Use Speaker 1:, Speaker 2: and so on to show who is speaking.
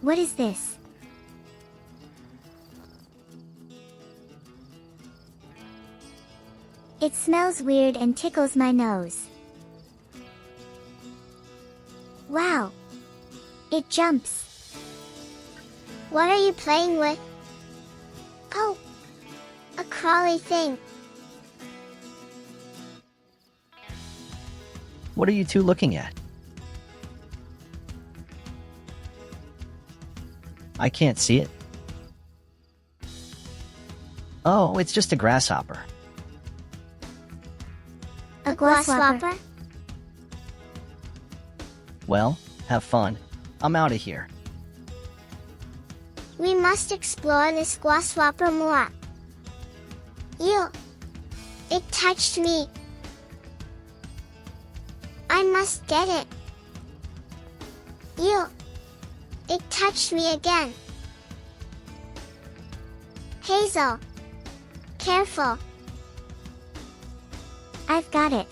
Speaker 1: What is this? It smells weird and tickles my nose. Wow! It jumps.
Speaker 2: What are you playing with? Oh! A crawly thing.
Speaker 3: What are you two looking at? I can't see it. Oh, it's just a grasshopper.
Speaker 2: A grasshopper?
Speaker 3: Well, have fun. I'm out of here.
Speaker 2: We must explore this grasshopper more. Ew! It touched me. I must get it. Ew! It touched me again. Hazel! Careful!
Speaker 1: I've got it.